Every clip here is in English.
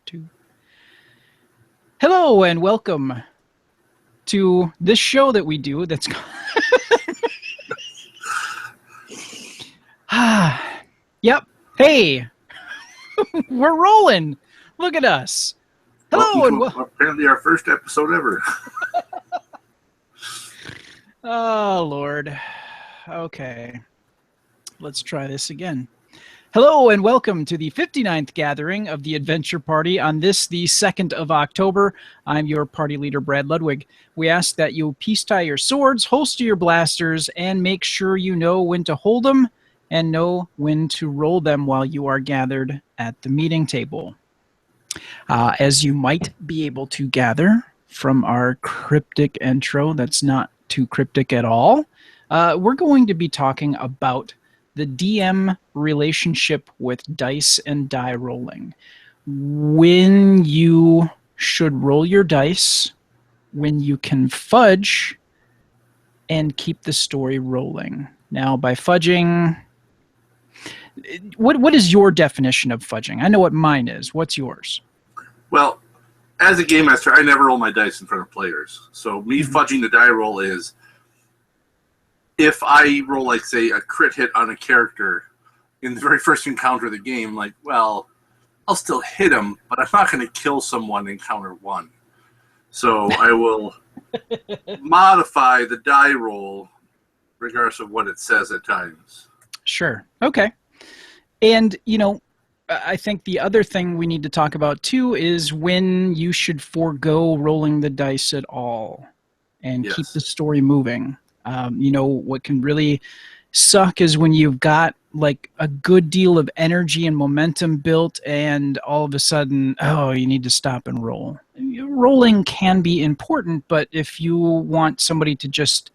2. Hello and welcome to this show that we do that's Yep. Hey. We're rolling. Look at us. Hello and apparently our first episode ever. Oh, Lord. Okay. Let's try this again. Hello and welcome to the 59th gathering of the Adventure Party on this, the 2nd of October. I'm your party leader, Brad Ludwig. We ask that you peace tie your swords, holster your blasters, and make sure you know when to hold them and know when to roll them while you are gathered at the meeting table. As you might be able to gather from our cryptic intro, that's not too cryptic at all, we're going to be talking about the DM relationship with dice and die rolling. When you should roll your dice, when you can fudge, and keep the story rolling. Now, by fudging, what is your definition of fudging? I know what mine is. What's yours? Well, as a game master, I never roll my dice in front of players. So me fudging the die roll is, if I roll, like, say, a crit hit on a character in the very first encounter of the game, like, well, I'll still hit him, but I'm not going to kill someone in encounter 1. So I will modify the die roll regardless of what it says at times. Sure. Okay. And, you know, I think the other thing we need to talk about, too, is when you should forego rolling the dice at all and keep the story moving. You know, what can really suck is when you've got like a good deal of energy and momentum built and all of a sudden, oh, you need to stop and roll. Rolling can be important, but if you want somebody to just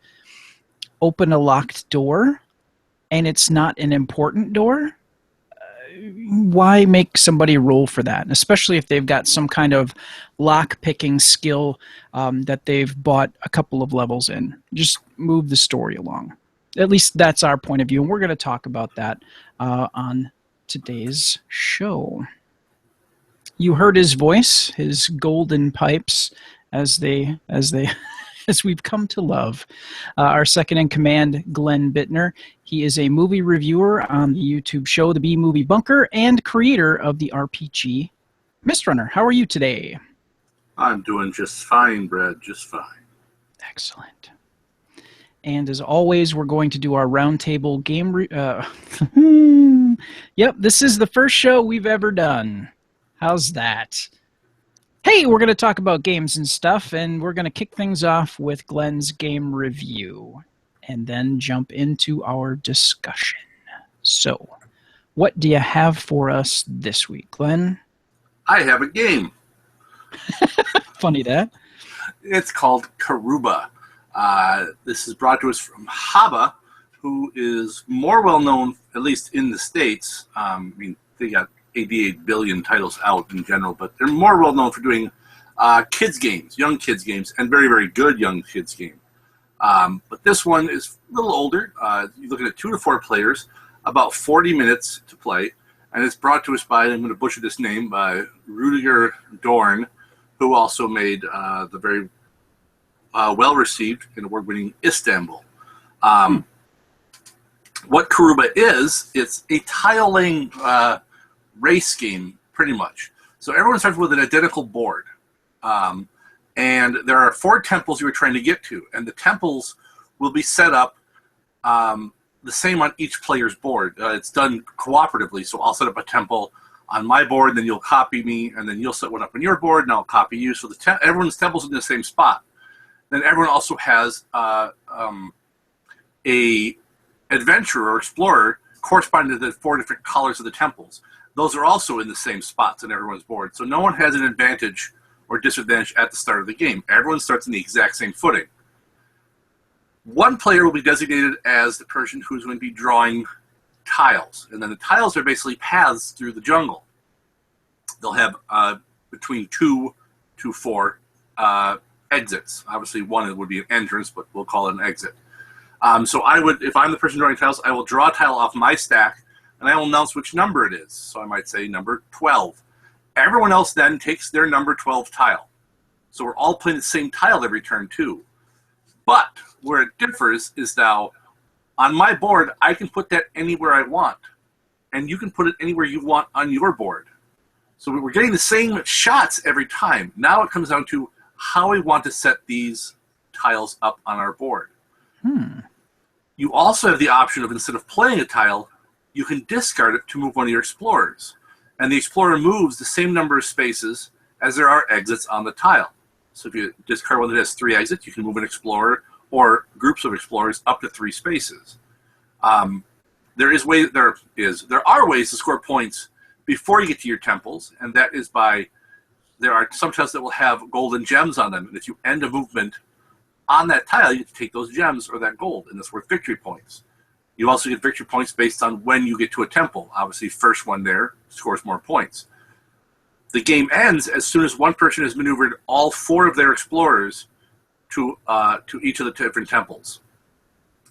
open a locked door and it's not an important door, why make somebody roll for that? Especially if they've got some kind of lock-picking skill that they've bought a couple of levels in. Just move the story along. At least that's our point of view, and we're going to talk about that on today's show. You heard his voice, his golden pipes, as we've come to love. Our second in command, Glenn Bittner. He is a movie reviewer on the YouTube show, The B Movie Bunker, and creator of the RPG Mistrunner. How are you today? I'm doing just fine, Brad, just fine. Excellent. And as always, we're going to do our roundtable game. Yep, this is the first show we've ever done. How's that? Hey, we're going to talk about games and stuff, and we're going to kick things off with Glenn's game review, and then jump into our discussion. So, what do you have for us this week, Glenn? I have a game. Funny that. It's called Karuba. This is brought to us from Haba, who is more well-known, at least in the States. I mean, they got 88 billion titles out in general, but they're more well known for doing kids games, young kids games, and very, very good young kids game. But this one is a little older. You're looking at 2 to 4 players, about 40 minutes to play, and it's brought to us by, I'm going to butcher this name, by Rudiger Dorn, who also made the very well-received and award-winning Istanbul. What Karuba is, it's a tile-laying race game, pretty much. So everyone starts with an identical board. And there are 4 temples you are trying to get to. And the temples will be set up the same on each player's board. It's done cooperatively. So I'll set up a temple on my board, then you'll copy me, and then you'll set one up on your board, and I'll copy you. So everyone's temple's in the same spot. Then everyone also has a adventurer or explorer corresponding to the 4 different colors of the temples. Those are also in the same spots on everyone's board. So no one has an advantage or disadvantage at the start of the game. Everyone starts on the exact same footing. One player will be designated as the person who's going to be drawing tiles. And then the tiles are basically paths through the jungle. They'll have between 2 to 4 exits. Obviously, one would be an entrance, but we'll call it an exit. So I would, if I'm the person drawing tiles, I will draw a tile off my stack, and I will announce which number it is. So I might say number 12. Everyone else then takes their number 12 tile. So we're all playing the same tile every turn too. But where it differs is now, on my board, I can put that anywhere I want. And you can put it anywhere you want on your board. So we're getting the same shots every time. Now it comes down to how we want to set these tiles up on our board. You also have the option of, instead of playing a tile, you can discard it to move one of your explorers. And the explorer moves the same number of spaces as there are exits on the tile. So if you discard one that has 3 exits, you can move an explorer or groups of explorers up to 3 spaces. There are ways to score points before you get to your temples, and that is by, there are some tiles that will have golden gems on them, and if you end a movement on that tile, you get to take those gems or that gold, and that's worth victory points. You also get victory points based on when you get to a temple. Obviously, first one there scores more points. The game ends as soon as one person has maneuvered all 4 of their explorers to each of the different temples.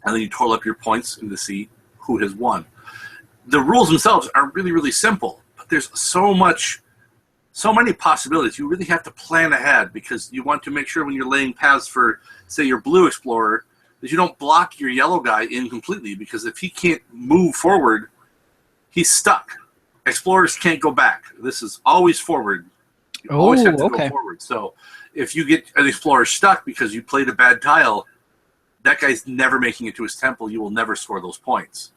And then you total up your points and to see who has won. The rules themselves are really, really simple, but there's so many possibilities. You really have to plan ahead because you want to make sure when you're laying paths for, say, your blue explorer, that you don't block your yellow guy in completely, because if he can't move forward, he's stuck. Explorers can't go back. This is always forward. You always have to go forward. So if you get an explorer stuck because you played a bad tile, that guy's never making it to his temple. You will never score those points.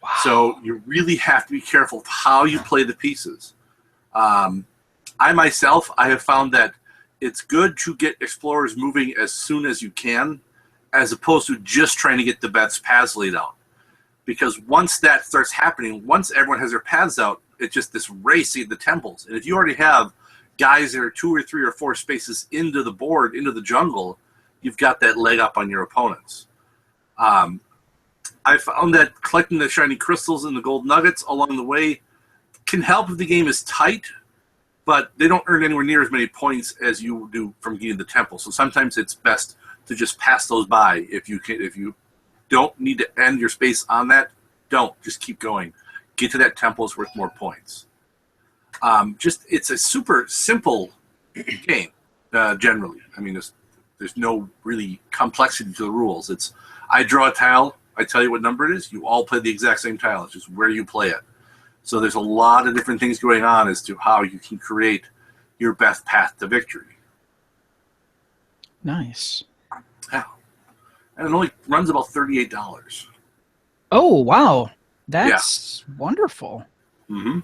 Wow. So you really have to be careful of how you play the pieces. I myself, I have found that it's good to get explorers moving as soon as you can, as opposed to just trying to get the best paths laid out. Because once that starts happening, once everyone has their paths out, it's just this race at the temples. And if you already have guys that are 2 or 3 or 4 spaces into the board, into the jungle, you've got that leg up on your opponents. I found that collecting the shiny crystals and the gold nuggets along the way can help if the game is tight, but they don't earn anywhere near as many points as you do from getting the temple. So sometimes it's best to just pass those by. If you don't need to end your space on that, don't. Just keep going. Get to that temple is worth more points. It's a super simple game, generally. I mean, there's no really complexity to the rules. It's, I draw a tile, I tell you what number it is, you all play the exact same tile. It's just where you play it. So there's a lot of different things going on as to how you can create your best path to victory. Nice. Yeah. And it only runs about $38. Oh, wow. That's wonderful. Mm-hmm.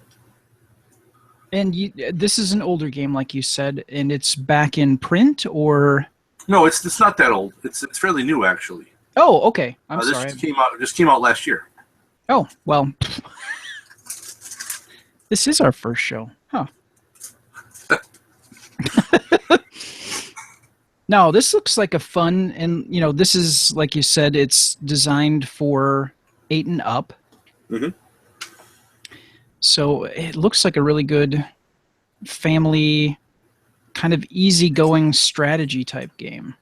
And this is an older game, like you said, and it's back in print, or? No, it's not that old. It's fairly new, actually. Oh, okay. I'm sorry. This came out last year. Oh, well. This is our first show. Huh. No, this looks like a fun, and this is, like you said, it's designed for 8 and up. Mm-hmm. So it looks like a really good family, kind of easygoing strategy type game.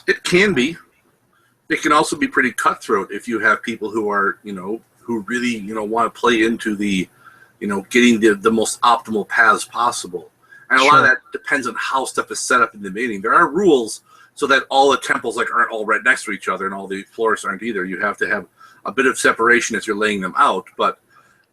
It can be. It can also be pretty cutthroat if you have people who are, who really, want to play into the, getting the most optimal paths possible. And a lot of that depends on how stuff is set up in the beginning. There are rules so that all the temples aren't all right next to each other and all the floors aren't either. You have to have a bit of separation as you're laying them out. But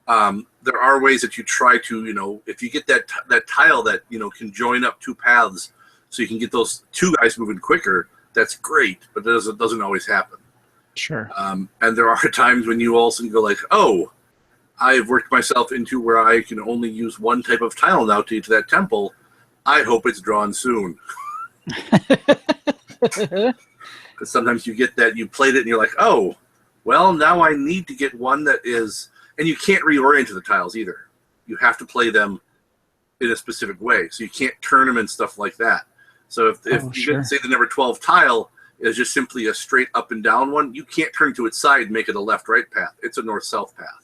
there are ways that you try to, if you get that tile that, can join up 2 paths so you can get those 2 guys moving quicker, that's great. But it doesn't always happen. Sure. And there are times when you also go like, oh, I've worked myself into where I can only use one type of tile now to get to that temple. I hope it's drawn soon. Because sometimes you get that, you played it and you're like, oh, well, now I need to get one that is, and you can't reorient the tiles either. You have to play them in a specific way. So you can't turn them and stuff like that. So if you didn't say the number 12 tile is just simply a straight up and down one, you can't turn to its side and make it a left-right path. It's a north-south path.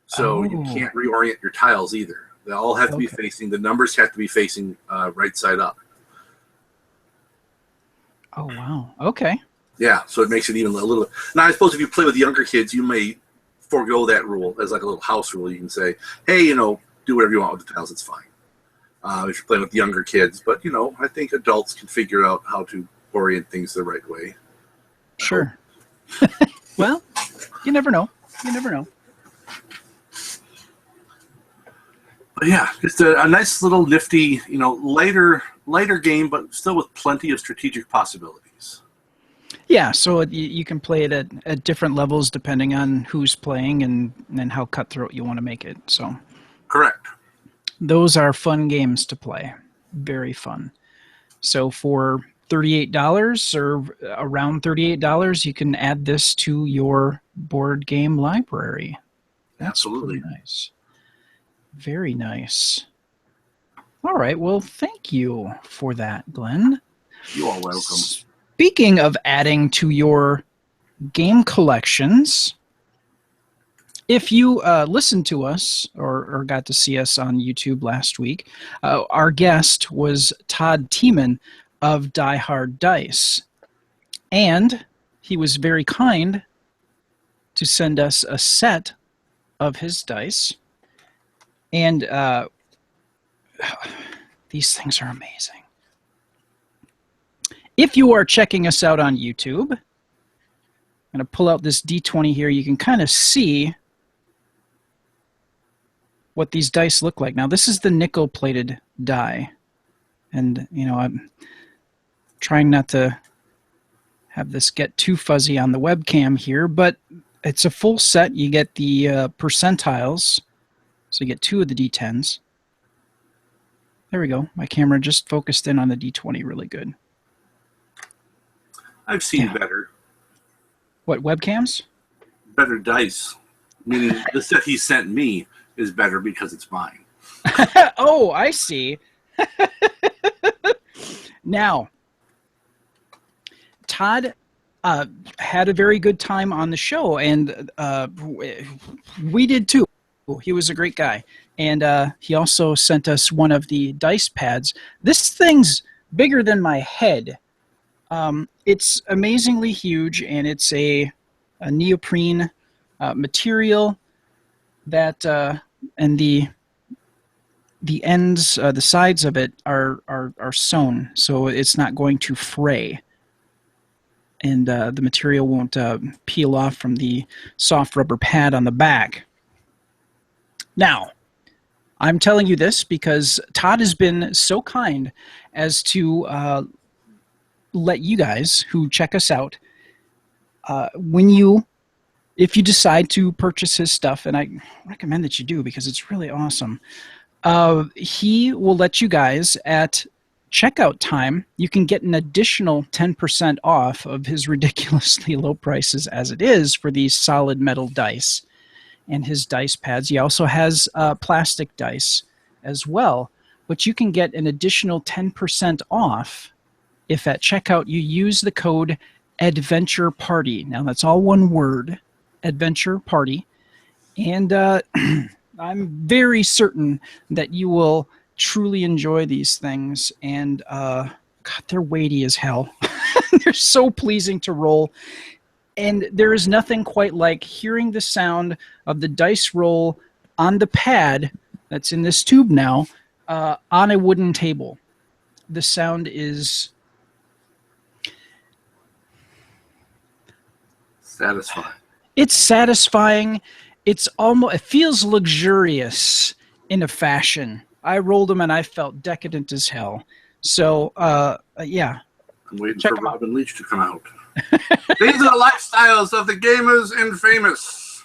So you can't reorient your tiles either. They all have to be facing, the numbers have to be facing right side up. Oh, wow. Okay. Yeah, so it makes it even a little... Now, I suppose if you play with younger kids, you may forego that rule as like a little house rule. You can say, hey, do whatever you want with the tiles. It's fine. if you're playing with younger kids. But, I think adults can figure out how to orient things the right way. Sure. Well, you never know. You never know. But yeah, it's a nice little nifty, lighter game, but still with plenty of strategic possibilities. Yeah, so you can play it at different levels depending on who's playing and how cutthroat you want to make it. So correct. Those are fun games to play. Very fun. So for $38 or around $38, you can add this to your board game library. That's absolutely pretty nice. Very nice. All right. Well, thank you for that, Glenn. You are welcome. Speaking of adding to your game collections, if you listened to us or got to see us on YouTube last week, our guest was Todd Teman of Die Hard Dice. And he was very kind to send us a set of his dice. And these things are amazing. If you are checking us out on YouTube, I'm going to pull out this D20 here. You can kind of see what these dice look like. Now, this is the nickel-plated die. And, I'm trying not to have this get too fuzzy on the webcam here, but it's a full set. You get the percentiles. So you get 2 of the D10s. There we go. My camera just focused in on the D20 really good. I've seen better. What, webcams? Better dice. Meaning the set he sent me is better because it's mine. Oh, I see. Now, Todd had a very good time on the show, and we did too. He was a great guy. And he also sent us one of the dice pads. This thing's bigger than my head. It's amazingly huge, and it's a neoprene material that, and the ends, the sides of it are sewn, so it's not going to fray. And the material won't peel off from the soft rubber pad on the back. Now, I'm telling you this because Todd has been so kind as to let you guys who check us out, if you decide to purchase his stuff, and I recommend that you do because it's really awesome, he will let you guys at checkout time, you can get an additional 10% off of his ridiculously low prices as it is for these solid metal dice and his dice pads. He also has plastic dice as well, but you can get an additional 10% off if at checkout you use the code Adventure Party. Now that's all one word, Adventure Party, and I'm very certain that you will truly enjoy these things, and God, they're weighty as hell. They're so pleasing to roll, and there is nothing quite like hearing the sound of the dice roll on the pad that's in this tube now on a wooden table. The sound is satisfying. It's satisfying. It feels luxurious in a fashion. I rolled them and I felt decadent as hell. So, yeah. I'm waiting for Robin Leach to come out. These are the lifestyles of the gamers and famous.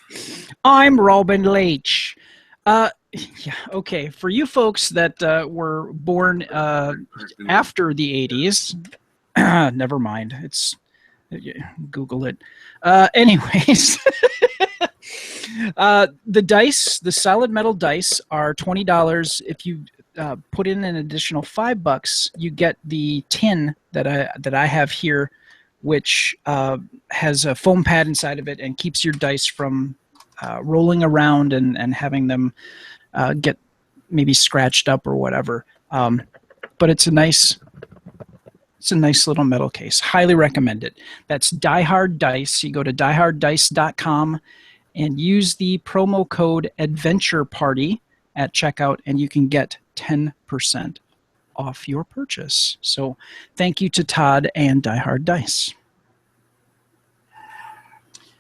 I'm Robin Leach. Yeah, okay. For you folks that were born after the 80s, never mind. Google it. Anyways, the dice, the solid metal dice, are $20. If you put in an additional $5, you get the tin that I have here, which has a foam pad inside of it and keeps your dice from rolling around and having them get maybe scratched up or whatever. But it's a nice little metal case. Highly recommend it. That's Die Hard Dice. You go to dieharddice.com and use the promo code Adventure Party at checkout, and you can get 10% off your purchase. So thank you to Todd and Die Hard Dice.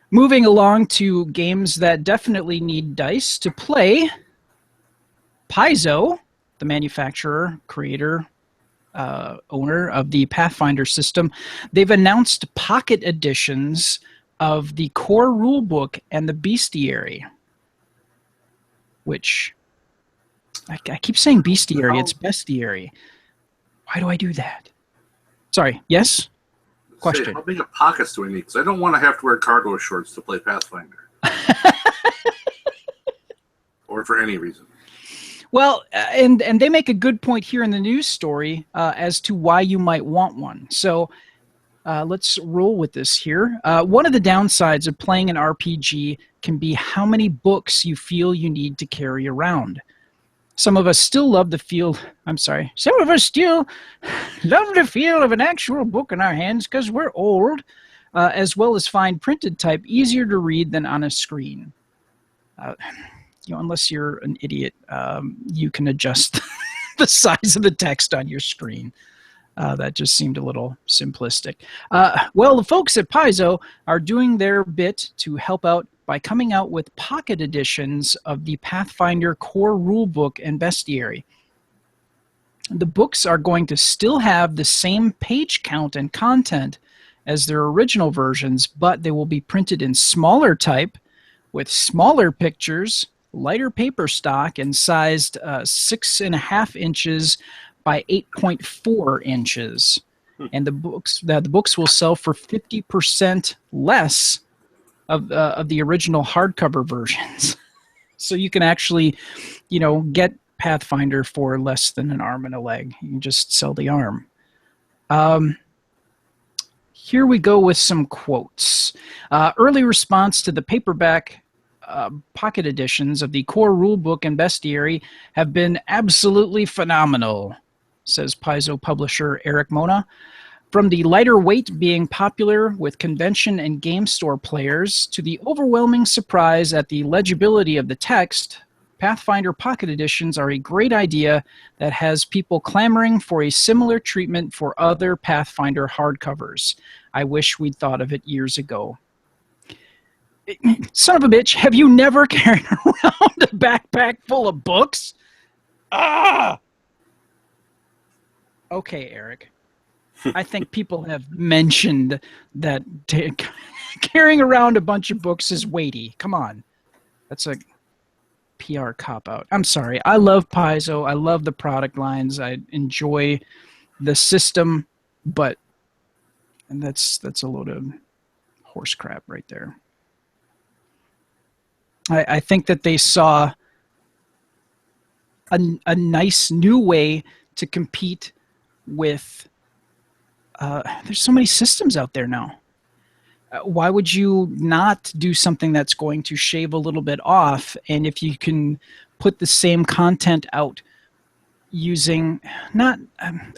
Moving along to games that definitely need dice to play, Paizo, the manufacturer, creator, owner of the Pathfinder system, they've announced pocket editions of the core rulebook and the bestiary, which I keep saying bestiary, it's bestiary. Why do I do that? Sorry, yes? Question. How big of pockets do we need? Because I don't want to have to wear cargo shorts to play Pathfinder. Or for any reason. Well, and they make a good point here in the news story as to why you might want one. So let's roll with this here. One of the downsides of playing an RPG can be how many books you feel you need to carry around. Some of us still love the feel. Some of us still love the feel of an actual book in our hands because we're old, as well as find printed type easier to read than on a screen. Unless you're an idiot, you can adjust the size of the text on your screen. That just seemed a little simplistic. Well, the folks at Paizo are doing their bit to help out by coming out with pocket editions of the Pathfinder core rulebook and bestiary. The books are going to still have the same page count and content as their original versions, but they will be printed in smaller type with smaller pictures, lighter paper stock, and sized 6.5 inches by 8.4 inches. And the books will sell for 50% less of the original hardcover versions. So you can actually, get Pathfinder for less than an arm and a leg. You can just sell the arm. Here we go with some quotes. Early response to the paperback pocket editions of the core rulebook and bestiary have been absolutely phenomenal, says Paizo publisher Eric Mona. From the lighter weight being popular with convention and game store players to the overwhelming surprise at the legibility of the text, Pathfinder Pocket Editions are a great idea that has people clamoring for a similar treatment for other Pathfinder hardcovers. I wish we'd thought of it years ago. Son of a bitch, have you never carried around a backpack full of books? Ah! Okay, Eric. I think people have mentioned that carrying around a bunch of books is weighty. Come on. That's a PR cop-out. I'm sorry. I love Paizo. I love the product lines. I enjoy the system, but that's a load of horse crap right there. I think that they saw a nice new way to compete with there's so many systems out there now. Why would you not do something that's going to shave a little bit off? And if you can put the same content out using I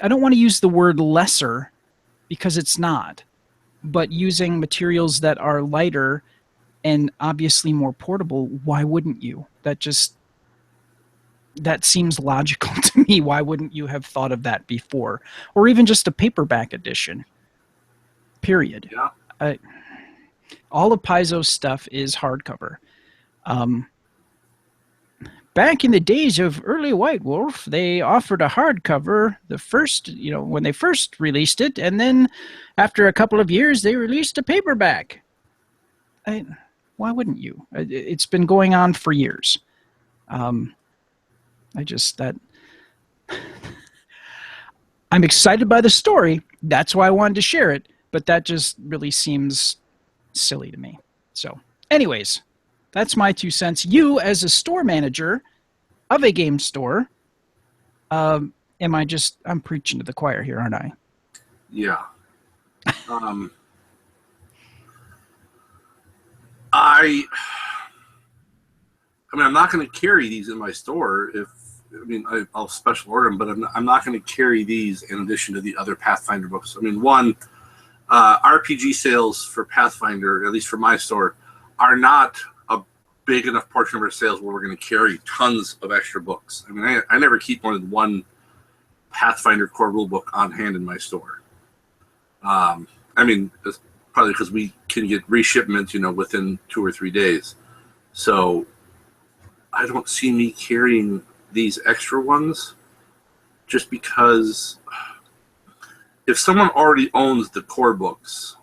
don't want to use the word lesser because it's not, but using materials that are lighter and obviously more portable, why wouldn't you? That seems logical to me. Why wouldn't you have thought of that before? Or even just a paperback edition, period. Yeah. All of Paizo's stuff is hardcover. Back in the days of early White Wolf, they offered a hardcover when they first released it, and then after a couple of years, they released a paperback. Why wouldn't you? It's been going on for years. I'm excited by the story. That's why I wanted to share it, but that just really seems silly to me. So anyways, that's my 2 cents. You, as a store manager of a game store, I'm preaching to the choir here, aren't I? Yeah. I'm not going to carry these in my store. I'll special order them, but I'm not going to carry these in addition to the other Pathfinder books. RPG sales for Pathfinder, at least for my store, are not big enough portion of our sales where we're going to carry tons of extra books. I mean, I never keep more than one Pathfinder core rulebook on hand in my store. I mean, it's probably because we can get reshipments, within 2 or 3 days. So I don't see me carrying these extra ones just because if someone already owns the core books,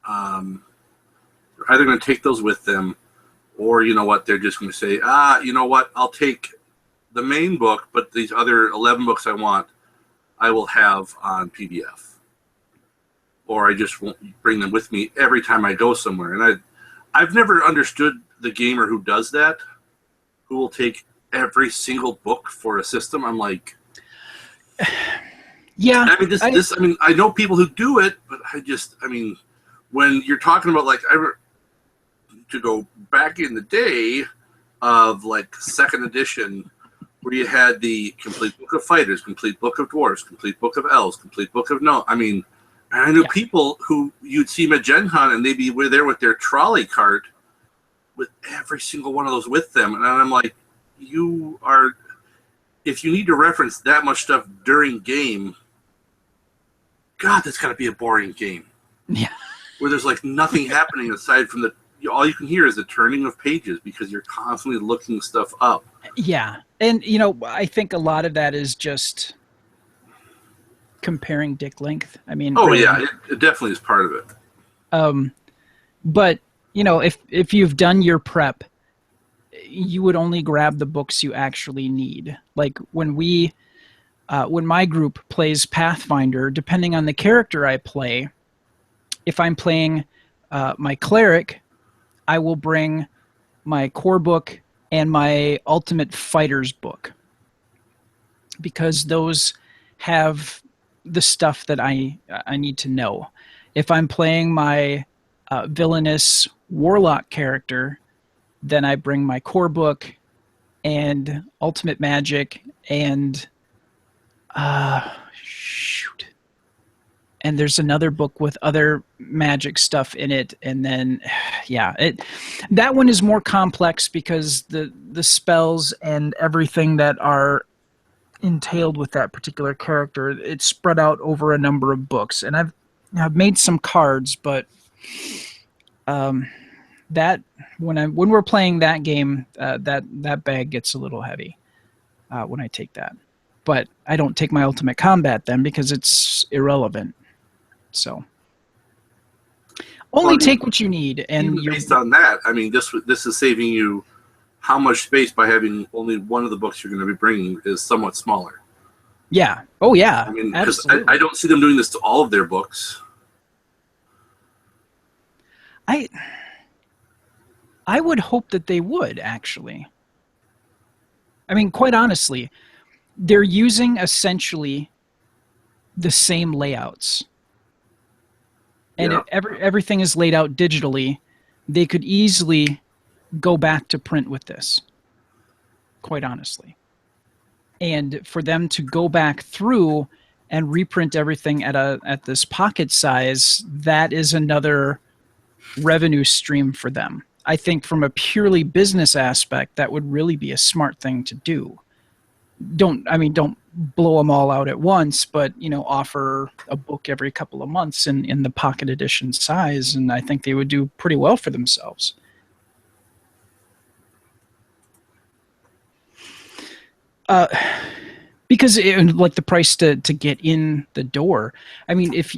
they're either going to take those with them, or they're just going to say, I'll take the main book, but these other 11 books I will have on PDF. Or I just won't bring them with me every time I go somewhere. And I've never understood the gamer who does that, who will take every single book for a system. I'm like, yeah. I mean, I know people who do it, but when you're talking about to go back in the day of second edition, where you had the complete book of fighters, complete book of dwarves, complete book of elves, complete book of and I knew people who you'd see them at Gen Con and they'd be there with their trolley cart with every single one of those with them. And I'm like, if you need to reference that much stuff during game, God, that's got to be a boring game. Yeah. Where there's nothing happening aside from all you can hear is the turning of pages because you're constantly looking stuff up. Yeah. And, I think a lot of that is just comparing dick length. I mean, really, yeah, it definitely is part of it. But if you've done your prep, you would only grab the books you actually need. Like when my group plays Pathfinder, depending on the character I play, if I'm playing my cleric, I will bring my core book and my Ultimate Fighters book, because those have the stuff that I need to know. If I'm playing my villainous warlock character, then I bring my core book and Ultimate Magic and and there's another book with other magic stuff in it, and then that one is more complex because the spells and everything that are entailed with that particular character, it's spread out over a number of books. And I've made some cards, but that when we're playing that game, that bag gets a little heavy when I take that. But I don't take my Ultimate Combat then because it's irrelevant. So only take what you need, and based on that, I mean, this is saving you how much space by having only one of the books you're going to be bringing is somewhat smaller. Yeah. Oh yeah. I mean, because I don't see them doing this to all of their books. I would hope that they would, actually. I mean, quite honestly, they're using essentially the same layouts. And if everything is laid out digitally, they could easily go back to print with this, quite honestly. And for them to go back through and reprint everything at this pocket size, that is another revenue stream for them. I think from a purely business aspect, that would really be a smart thing to do. Don't blow them all out at once, but offer a book every couple of months in the pocket edition size, and I think they would do pretty well for themselves. Because the price to get in the door. I mean, if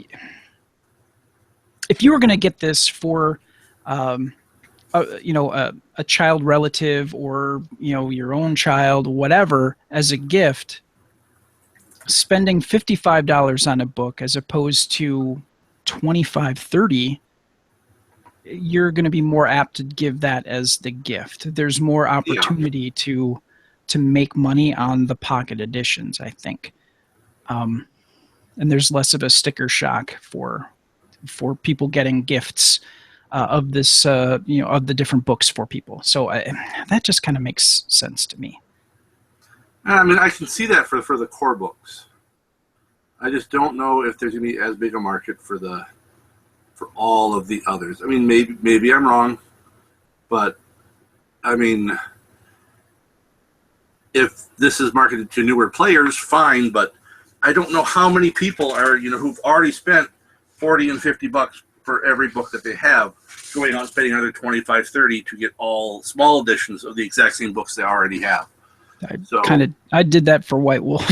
you were going to get this for a child relative or your own child, whatever, as a gift, spending $55 on a book as opposed to $25-$30, you're going to be more apt to give that as the gift. There's more opportunity to make money on the pocket editions, I think, and there's less of a sticker shock for people getting gifts of this, of the different books for people. So that just kind of makes sense to me. I mean, I can see that for the core books. I just don't know if there's going to be as big a market for all of the others. I mean, maybe I'm wrong, but I mean, if this is marketed to newer players, fine, but I don't know how many people are, who've already spent 40 and $50 for every book that they have, going out and spending another 25, 30 to get all small editions of the exact same books they already have. I did that for White Wolf.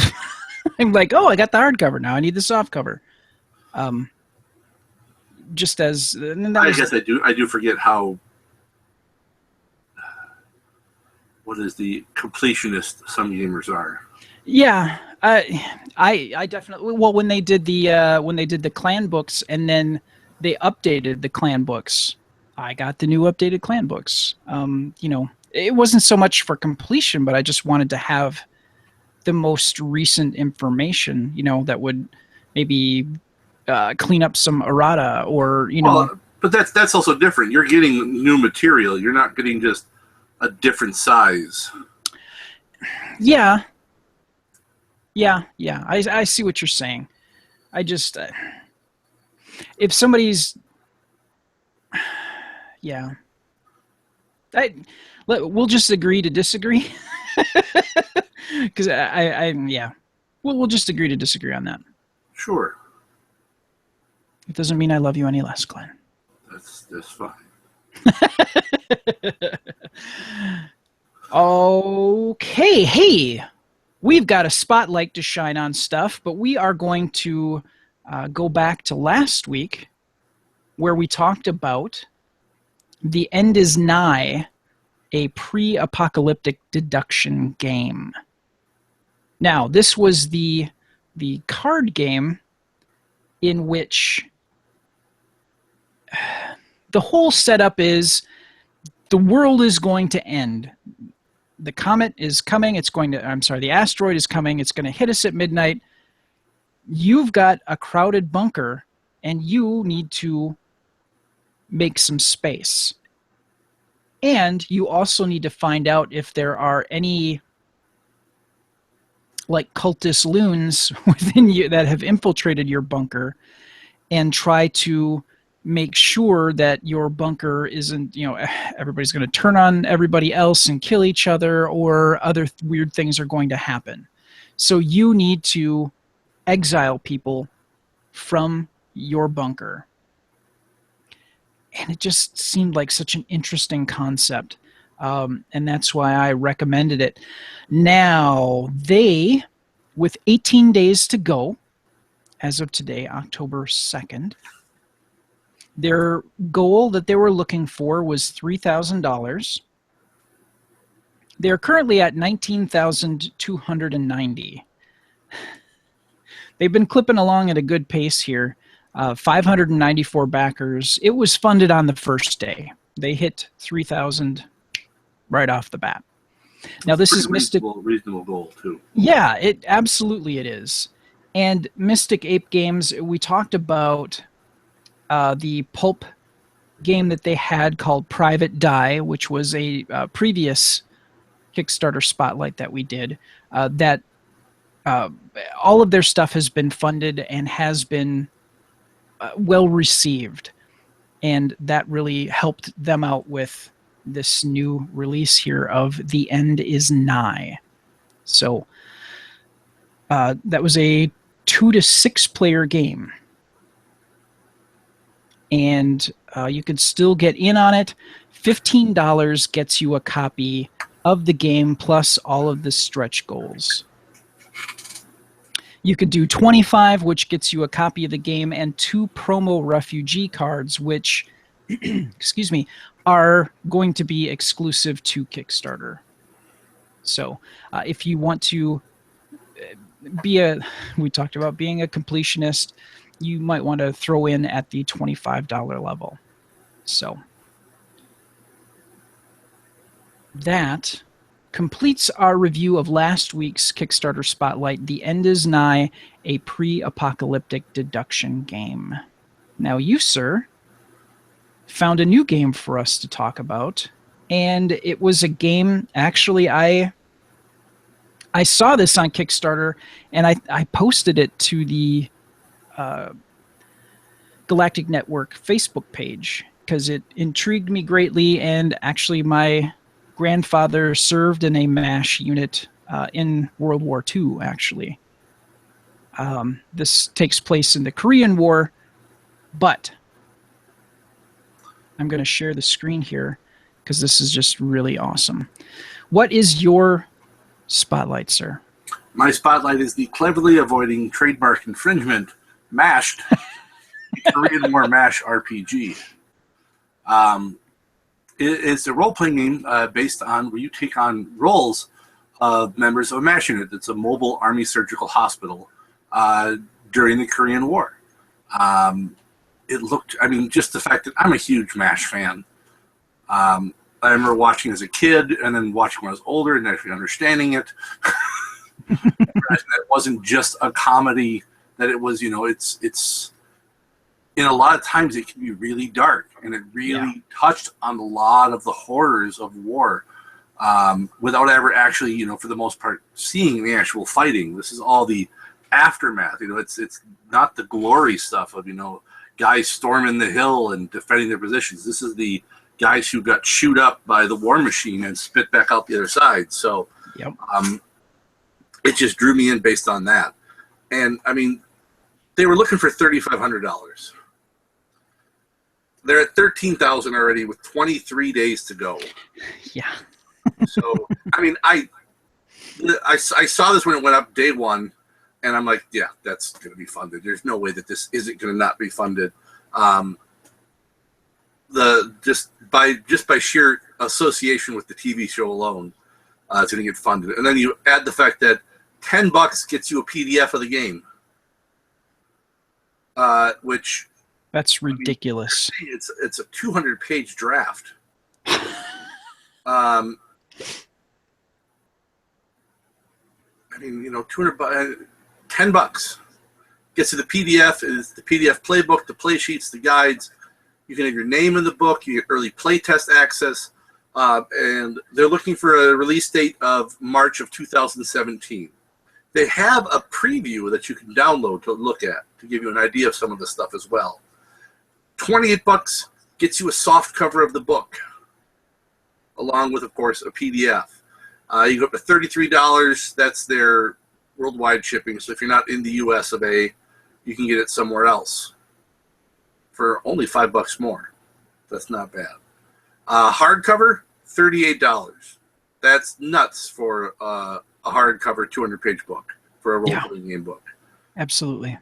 I'm like, oh, I got the hardcover now. I need the softcover. Just as I guess I do forget how. What is the completionist some gamers are? Yeah, I definitely. Well, when they did the clan books, and then they updated the clan books, I got the new updated clan books. It wasn't so much for completion, but I just wanted to have the most recent information. That would maybe clean up some errata, or Well, but that's also different. You're getting new material. You're not getting just a different size. Yeah. I see what you're saying. I just if somebody's we'll just agree to disagree. Because we'll just agree to disagree on that. Sure. It doesn't mean I love you any less, Glenn. That's fine. Okay, hey, we've got a spotlight to shine on stuff, but we are going to go back to last week where we talked about The End is Nigh, a pre-apocalyptic deduction game. Now, this was the card game in which the whole setup is the world is going to end. The comet is coming. The asteroid is coming. It's going to hit us at midnight. You've got a crowded bunker, and you need to make some space. And you also need to find out if there are any cultist loons within you that have infiltrated your bunker, and try to make sure that your bunker isn't, everybody's going to turn on everybody else and kill each other, or other weird things are going to happen. So you need to exile people from your bunker. And it just seemed like such an interesting concept. And that's why I recommended it. Now, with 18 days to go, as of today, October 2nd, their goal that they were looking for was $3,000. They're currently at $19,290. They've been clipping along at a good pace here. 594 backers. It was funded on the first day. They hit 3,000 right off the bat. Now, this is reasonable goal too. Yeah, it is. And Mystic Ape Games, we talked about the pulp game that they had called Private Die, which was a previous Kickstarter spotlight that we did. That all of their stuff has been funded and has been well received, and that really helped them out with this new release here of The End is Nigh. So that was a 2 to 6 player game, and you could still get in on it. $15 gets you a copy of the game plus all of the stretch goals. You could do 25, which gets you a copy of the game, and 2 promo refugee cards, which, excuse me, are going to be exclusive to Kickstarter. So if you want to we talked about being a completionist, you might want to throw in at the $25 level. So that completes our review of last week's Kickstarter Spotlight, The End is Nigh, a pre-apocalyptic deduction game. Now you, sir, found a new game for us to talk about, and it was a game, actually, I saw this on Kickstarter, and I posted it to the Galactic Network Facebook page because it intrigued me greatly, and actually my grandfather served in a MASH unit in World War II, actually. This takes place in the Korean War, but I'm going to share the screen here because this is just really awesome. What is your spotlight, sir? My spotlight is the cleverly avoiding trademark infringement mashed Korean War MASH RPG. It's a role-playing game based on where you take on roles of members of a MASH unit. It's a mobile army surgical hospital during the Korean War. It looked, I mean, just the fact that I'm a huge MASH fan. I remember watching as a kid and then watching when I was older and actually understanding it. It wasn't just a comedy, that it was, you know, it's in a lot of times it can be really dark, and it really touched on a lot of the horrors of war without ever actually, you know, for the most part, seeing the actual fighting. This is all the aftermath. You know, it's not the glory stuff of, you know, guys storming the hill and defending their positions. This is the guys who got chewed up by the war machine and spit back out the other side. So it just drew me in based on that. And, I mean, they were looking for $3,500. They're at $13,000 already with 23 days to go. Yeah. So, I mean, I saw this when it went up day one, and I'm like, yeah, that's going to be funded. There's no way that this isn't going to not be funded. Just by sheer association with the TV show alone, it's going to get funded. And then you add the fact that $10 gets you a PDF of the game, which that's ridiculous. I mean, it's a 200-page draft. I mean, you know, $10 gets you the PDF. Is the PDF playbook, the play sheets, the guides. You can have your name in the book. You get early playtest access, and they're looking for a release date of March of 2017. They have a preview that you can download to look at to give you an idea of some of the stuff as well. $28 gets you a soft cover of the book, along with, of course, a PDF. You go up to $33. That's their worldwide shipping. So if you're not in the U.S. of A, you can get it somewhere else for only $5 more. That's not bad. Hardcover, $38. That's nuts for a hardcover 200-page book for a role-playing game book. Absolutely.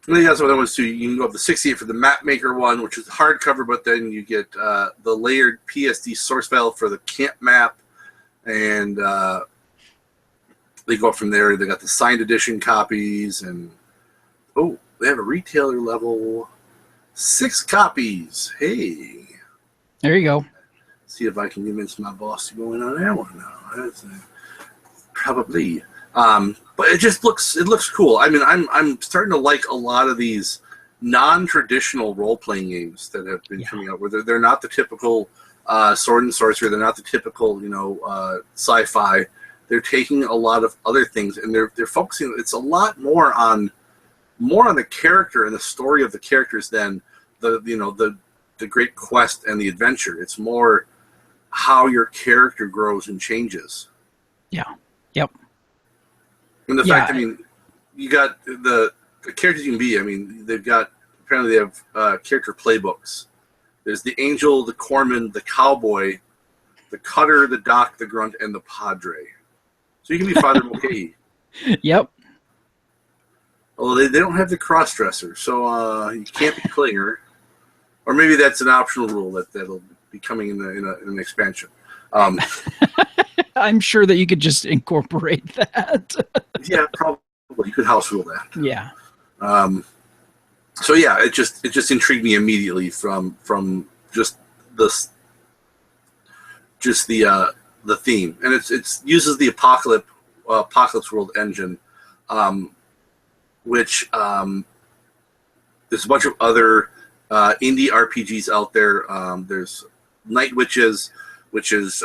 And then you got some other ones too. You can go up to $68 for the Map Maker one, which is hardcover, but then you get the layered PSD source file for the camp map, and they go up from there. They got the signed edition copies, and they have a retailer level 6 copies. Hey, there you go. See if I can convince my boss to go in on that one now. That's, probably. But it looks cool. I mean, I'm starting to like a lot of these non-traditional role-playing games that have been coming out, where they're not the typical sword and sorcery. They're not the typical, you know, sci-fi. They're taking a lot of other things, and they're focusing. It's a lot more on the character and the story of the characters than the great quest and the adventure. It's more how your character grows and changes. Yeah. Yep. And the fact, I mean, you got the characters you can be. I mean, apparently they have character playbooks. There's the angel, the corpsman, the cowboy, the cutter, the doc, the grunt, and the padre. So you can be Father Mulcahy. Yep. Although they don't have the cross-dresser, so you can't be Klinger. Or maybe that's an optional rule that'll be coming in an expansion. I'm sure that you could just incorporate that. Yeah, probably. You could house rule that. Yeah. So yeah, it just intrigued me immediately from just the theme, and it uses the Apocalypse World engine, which there's a bunch of other indie RPGs out there. There's Night Witches, which is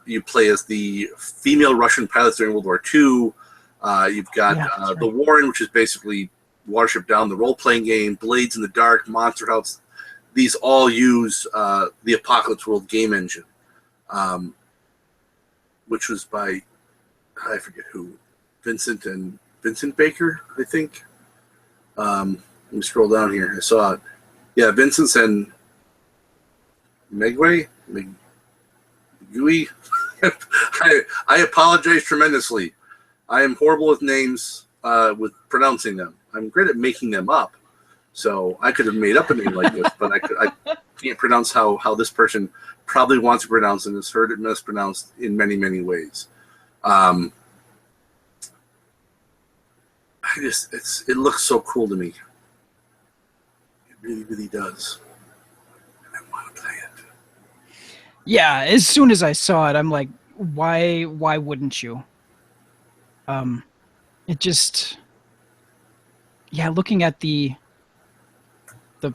you play as the female Russian pilots during World War II. You've got The Warren, which is basically Watership Down, the role-playing game. Blades in the Dark, Monster House. these all use the Apocalypse World game engine, which was by, I forget who, Vincent Baker, I think. Let me scroll down here. I saw it. Yeah, Vincent and Megui. I apologize tremendously. I am horrible with names, with pronouncing them. I'm great at making them up. So I could have made up a name like this, but I can't pronounce how this person probably wants to pronounce and has heard it mispronounced in many, many ways. It looks so cool to me. It really, really does. And I want to play it. Yeah, as soon as I saw it, I'm like, why wouldn't you? It just, yeah, looking at the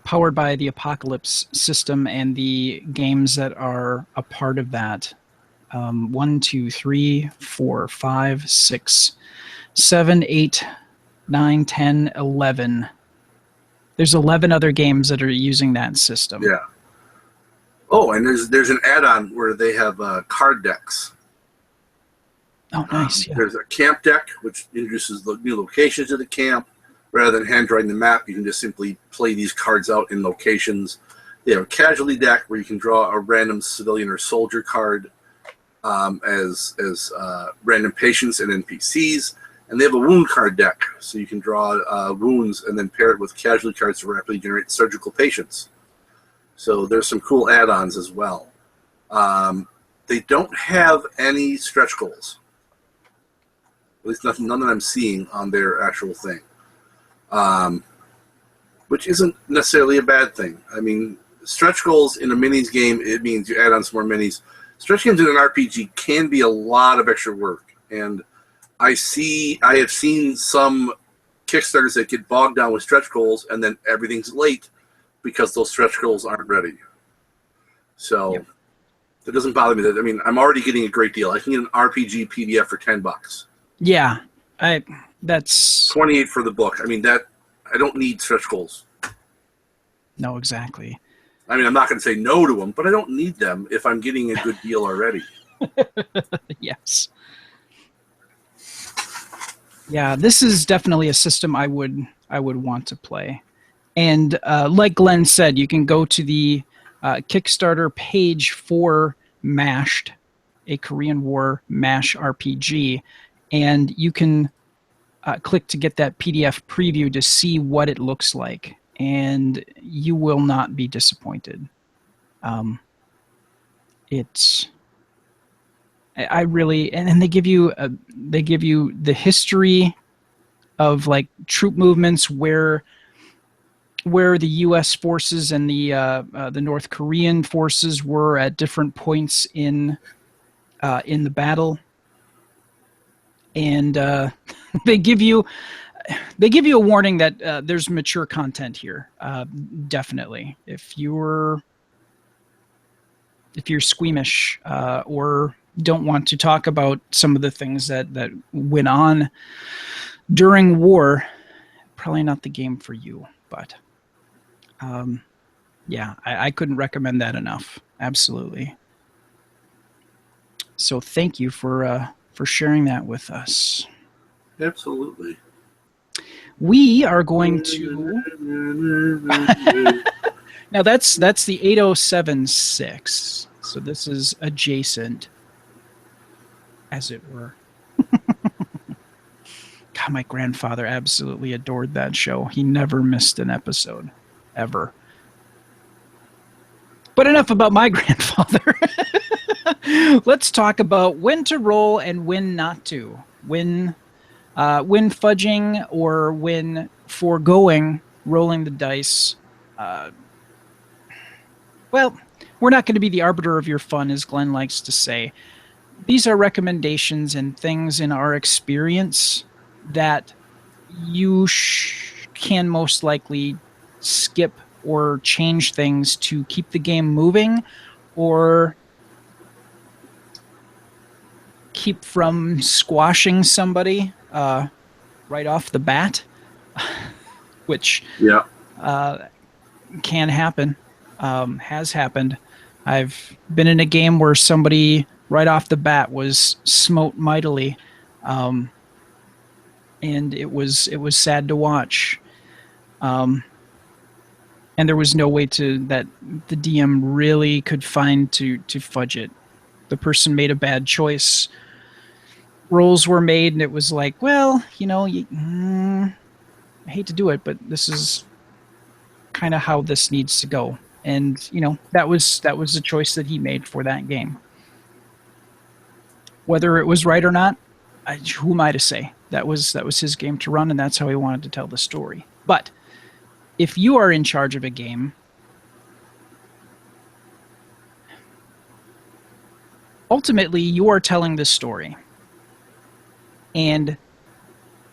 Powered by the Apocalypse system and the games that are a part of that. 1, 2, 3, 4, 5, 6, 7, 8, 9, 10, 11. There's 11 other games that are using that system. Yeah. Oh, and there's an add-on where they have card decks. Oh, nice. Yeah. There's a camp deck, which introduces the new locations of the camp. Rather than hand-drawing the map, you can just simply play these cards out in locations. They have a casualty deck where you can draw a random civilian or soldier card as random patients and NPCs. And they have a wound card deck, so you can draw wounds and then pair it with casualty cards to rapidly generate surgical patients. So there's some cool add-ons as well. They don't have any stretch goals. At least none that I'm seeing on their actual thing. Which isn't necessarily a bad thing. I mean, stretch goals in a minis game, it means you add on some more minis. Stretch games in an RPG can be a lot of extra work. And I have seen some Kickstarters that get bogged down with stretch goals and then everything's late because those stretch goals aren't ready. So yep. It doesn't bother me. I mean, I'm already getting a great deal. I can get an RPG PDF for $10. Yeah, that's 28 for the book. I mean, I don't need stretch goals. No, exactly. I mean, I'm not going to say no to them, but I don't need them if I'm getting a good deal already. Yes. Yeah, this is definitely a system I would want to play. And like Glenn said, you can go to the Kickstarter page for Mashed, a Korean War MASH RPG, and you can click to get that PDF preview to see what it looks like, and you will not be disappointed. I really, and they give you the history of like troop movements, where the U.S. forces and the North Korean forces were at different points in the battle. And they give you a warning that there's mature content here. Definitely, if you're squeamish or don't want to talk about some of the things that went on during war, probably not the game for you. But yeah, I couldn't recommend that enough. Absolutely. So thank you for sharing that with us. Absolutely. We are going to now that's the 8076. So this is adjacent, as it were. God, my grandfather absolutely adored that show. He never missed an episode, ever. But enough about my grandfather. Let's talk about when to roll and when not to. When fudging or when foregoing rolling the dice. Well, we're not going to be the arbiter of your fun, as Glenn likes to say. These are recommendations and things in our experience that you can most likely skip or change things to keep the game moving, or keep from squashing somebody right off the bat, which can happen. has happened. I've been in a game where somebody right off the bat was smote mightily, and it was sad to watch. And there was no way that the DM really could find to fudge it. The person made a bad choice. Rolls were made, and it was like, well, I hate to do it, but this is kind of how this needs to go. And that was a choice that he made for that game. Whether it was right or not, who am I to say? That was his game to run, and that's how he wanted to tell the story. But if you are in charge of a game, ultimately you are telling the story. And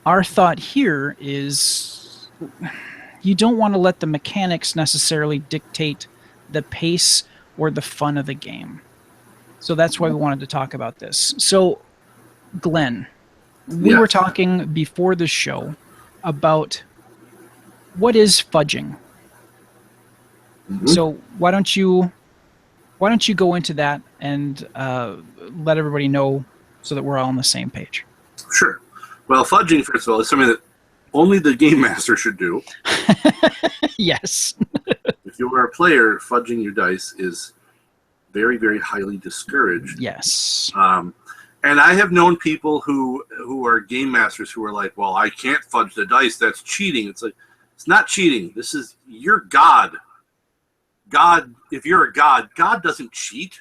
our thought here is you don't want to let the mechanics necessarily dictate the pace or the fun of the game. So that's why we wanted to talk about this. So, Glenn, we were talking before the show about what is fudging. Mm-hmm. So why don't you go into that and let everybody know so that we're all on the same page? Sure. Well, fudging, first of all, is something that only the game master should do. Yes. If you are a player, fudging your dice is very, very highly discouraged. Yes. And I have known people who are game masters who are like, well, I can't fudge the dice. That's cheating. It's like, it's not cheating. This is, you're God. God, if you're a God, God doesn't cheat.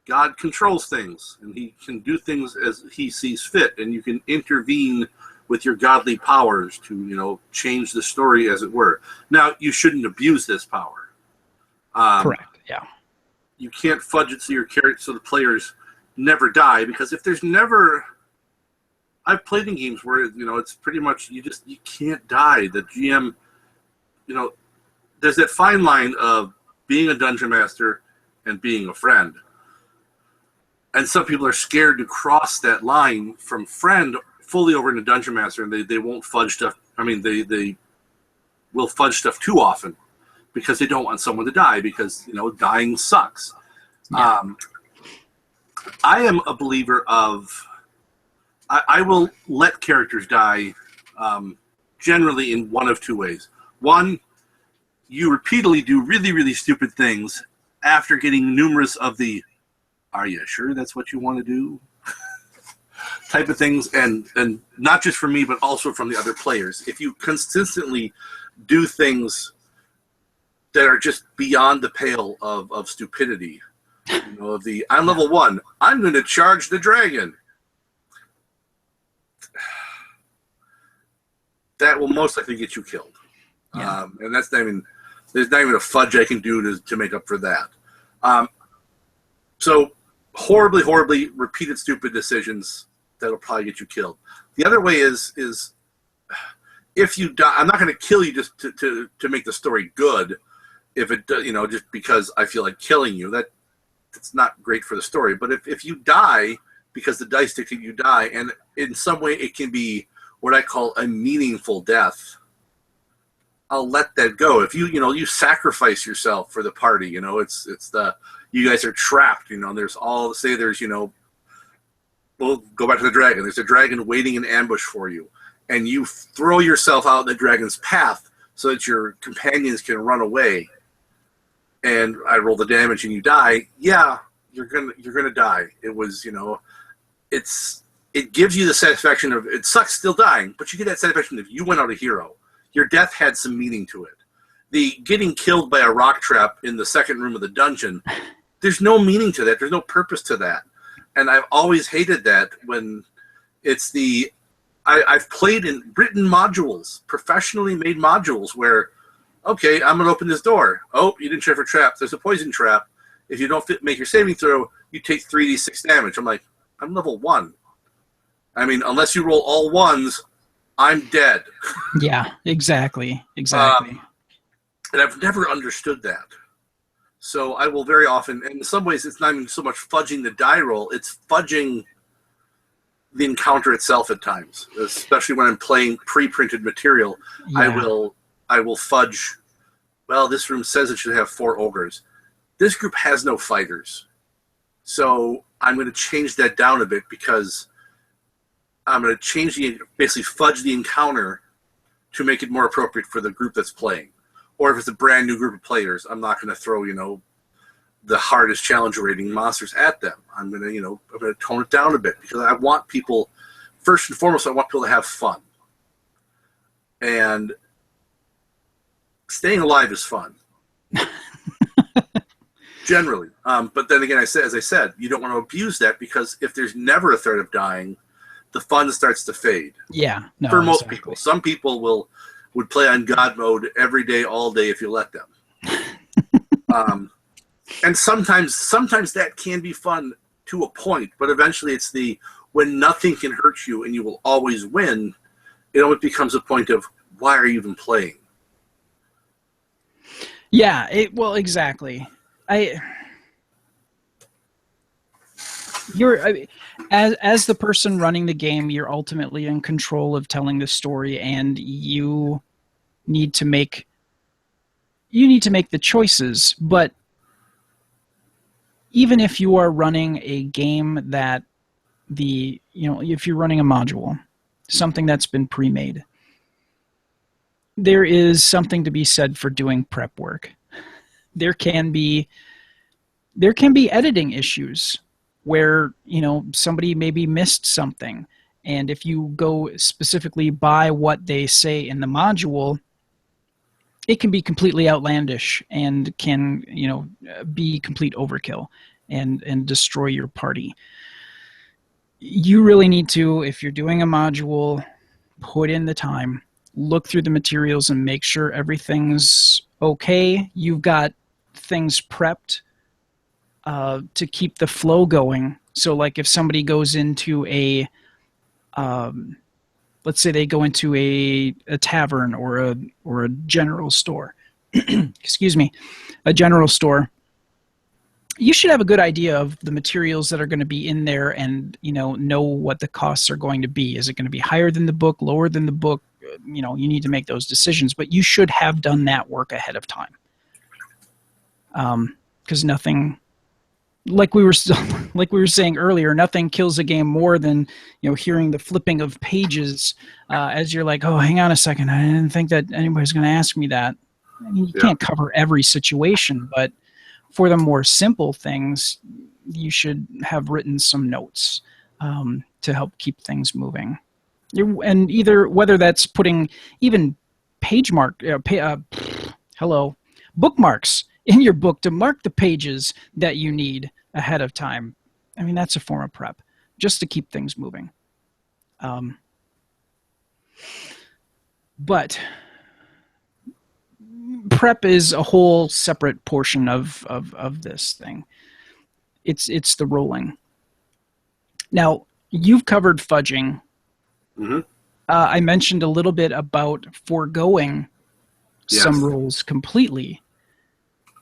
God controls things, and he can do things as he sees fit, and you can intervene with your godly powers to, change the story, as it were. Now, you shouldn't abuse this power. Correct, yeah. You can't fudge it so the players never die, because if there's never... I've played in games where, it's pretty much, you can't die. The GM, there's that fine line of being a dungeon master and being a friend. And some people are scared to cross that line from friend fully over into dungeon master, and they won't fudge stuff. I mean, they will fudge stuff too often because they don't want someone to die, because, dying sucks. Yeah. I am a believer of... I will let characters die generally in one of two ways. One, you repeatedly do really, really stupid things after getting numerous of the, are you sure that's what you want to do? type of things, and not just from me, but also from the other players. If you consistently do things that are just beyond the pale of stupidity, I'm level 1, I'm going to charge the dragon. That will most likely get you killed. Yeah. And that's not even, there's not even a fudge I can do to make up for that. So horribly, horribly repeated stupid decisions that'll probably get you killed. The other way is if you die, I'm not going to kill you just to make the story good. If it, just because I feel like killing you, that's not great for the story. But if you die because the dice dictate you die, and in some way it can be what I call a meaningful death, I'll let that go. If you sacrifice yourself for the party, it's the, you guys are trapped, there's we'll go back to the dragon. There's a dragon waiting in ambush for you, and you throw yourself out in the dragon's path so that your companions can run away, and I roll the damage and you die. Yeah, you're gonna die. It was, it gives you the satisfaction of, it sucks still dying, but you get that satisfaction if you went out a hero. Your death had some meaning to it. The getting killed by a rock trap in the second room of the dungeon, there's no meaning to that. There's no purpose to that. And I've always hated that when it's I've played in written modules, professionally made modules where, okay, I'm going to open this door. Oh, you didn't check for traps. There's a poison trap. If you don't make your saving throw, you take 3d6 damage. I'm like, I'm level 1. I mean, unless you roll all 1s, I'm dead. Yeah, exactly. And I've never understood that. So I will very often, and in some ways it's not even so much fudging the die roll, it's fudging the encounter itself at times, especially when I'm playing pre-printed material. Yeah. I will fudge well, this room says it should have 4 ogres. This group has no fighters. So I'm going to change that down a bit because I'm going to basically fudge the encounter to make it more appropriate for the group that's playing. Or if it's a brand new group of players, I'm not going to throw, the hardest challenge rating monsters at them. I'm going to tone it down a bit because I want people, first and foremost, I want people to have fun. And staying alive is fun. Generally. But then again, as I said, you don't want to abuse that because if there's never a threat of dying, the fun starts to fade. Yeah. No, for most people. Some people would play on God mode every day, all day if you let them. And sometimes that can be fun to a point, but eventually it's when nothing can hurt you and you will always win, it almost becomes a point of, why are you even playing? Yeah, exactly. As the person running the game, you're ultimately in control of telling the story, and you need to make the choices. But even if you are running a game that if you're running a module, something that's been pre-made, there is something to be said for doing prep work. There can be editing issues where somebody maybe missed something, and if you go specifically by what they say in the module, it can be completely outlandish and can be complete overkill and destroy your party. You really need to, if you're doing a module, put in the time, look through the materials and make sure everything's okay. You've got things prepped to keep the flow going. So like if somebody goes into let's say they go into a tavern or a general store, excuse me, a general store, you should have a good idea of the materials that are going to be in there and know what the costs are going to be. Is it going to be higher than the book, lower than the book? You need to make those decisions, but you should have done that work ahead of time. Because nothing, like we were saying earlier, nothing kills a game more than hearing the flipping of pages as you're like, oh, hang on a second, I didn't think that anybody's going to ask me that. I mean, you can't cover every situation, but for the more simple things, you should have written some notes to help keep things moving. And whether that's putting even bookmarks in your book to mark the pages that you need ahead of time. I mean, that's a form of prep, just to keep things moving. But prep is a whole separate portion of this thing. It's the rolling. Now, you've covered fudging. Mm-hmm. I mentioned a little bit about foregoing some rolls completely.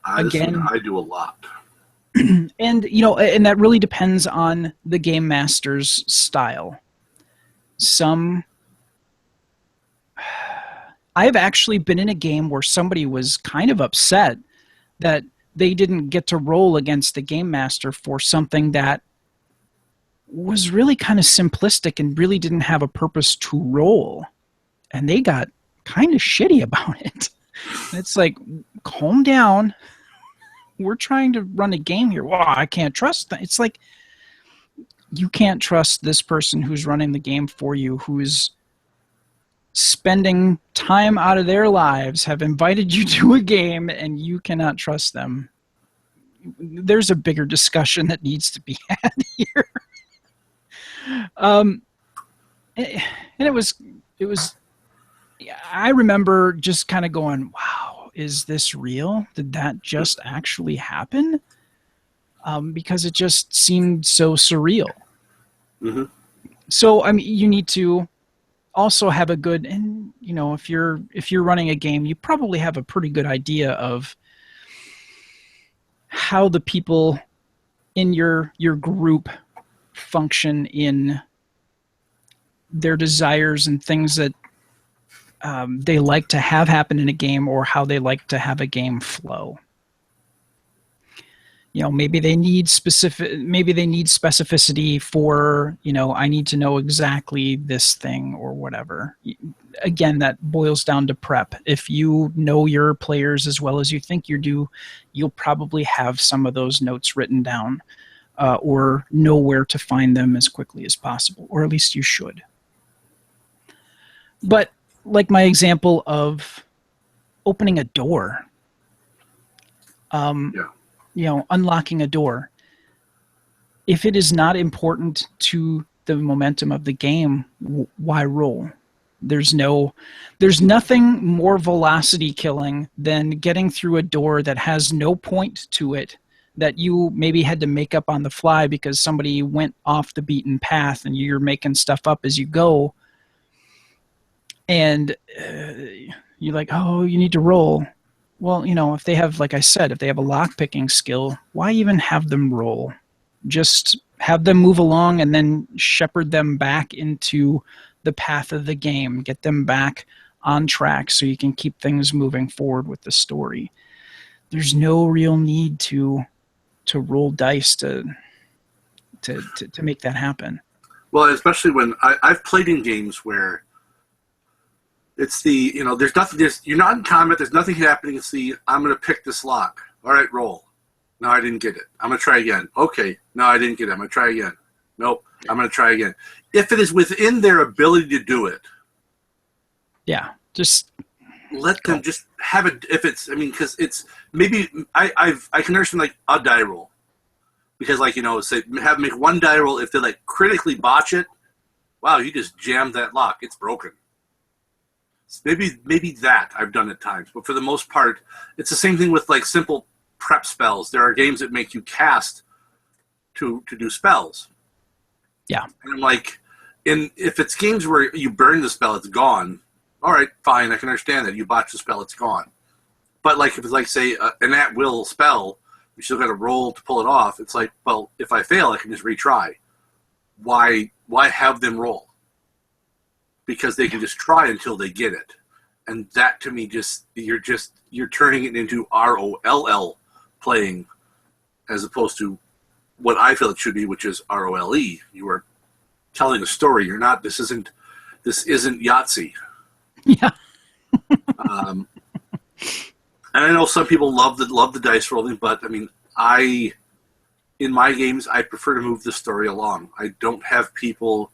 I do a lot. And and that really depends on the game master's style. I've actually been in a game where somebody was kind of upset that they didn't get to roll against the game master for something that was really kind of simplistic and really didn't have a purpose to roll. And they got kind of shitty about it. It's like, calm down. We're trying to run a game here. Well, I can't trust that. It's like, you can't trust this person who's running the game for you, who's spending time out of their lives, have invited you to a game, and you cannot trust them. There's a bigger discussion that needs to be had here. And it was, I remember just kind of going, wow, is this real? Did that just actually happen? Because it just seemed so surreal. Mm-hmm. So, I mean, you need to also have a good, and if you're running a game, you probably have a pretty good idea of how the people in your group function in their desires and things that they like to have happen in a game, or how they like to have a game flow. Maybe they need specificity for, I need to know exactly this thing or whatever. Again, that boils down to prep. If you know your players as well as you think you do, you'll probably have some of those notes written down, or know where to find them as quickly as possible, or at least you should. But like my example of opening a door, unlocking a door. If it is not important to the momentum of the game, why roll? There's nothing more velocity killing than getting through a door that has no point to it, that you maybe had to make up on the fly because somebody went off the beaten path and you're making stuff up as you go. And you're like, oh, you need to roll. Well, if they have, like I said, if they have a lock-picking skill, why even have them roll? Just have them move along and then shepherd them back into the path of the game. Get them back on track so you can keep things moving forward with the story. There's no real need to roll dice to make that happen. Well, especially when I've played in games where it's there's nothing, you're not in combat, there's nothing happening. It's I'm going to pick this lock. All right, roll. No, I didn't get it. I'm going to try again. Okay. No, I didn't get it. I'm going to try again. Nope. I'm going to try again. If it is within their ability to do it. Yeah. Just let them just have it. If it's, because it's maybe I can understand like a die roll. Because say make one die roll. If they like critically botch it, wow, you just jammed that lock. It's broken. Maybe that I've done at times, but for the most part, it's the same thing with like simple prep spells. There are games that make you cast to do spells. Yeah, and I'm like, if it's games where you burn the spell, it's gone. All right, fine, I can understand that. You botch the spell, it's gone. But like if it's like say an at-will spell, you still got to roll to pull it off. It's like, well, if I fail, I can just retry. Why have them roll? Because they can just try until they get it. And that to me you're turning it into ROLL playing as opposed to what I feel it should be, which is ROLE. You are telling a story. You're not, this isn't Yahtzee. Yeah. And I know some people love the dice rolling, but in my games, I prefer to move the story along. I don't have people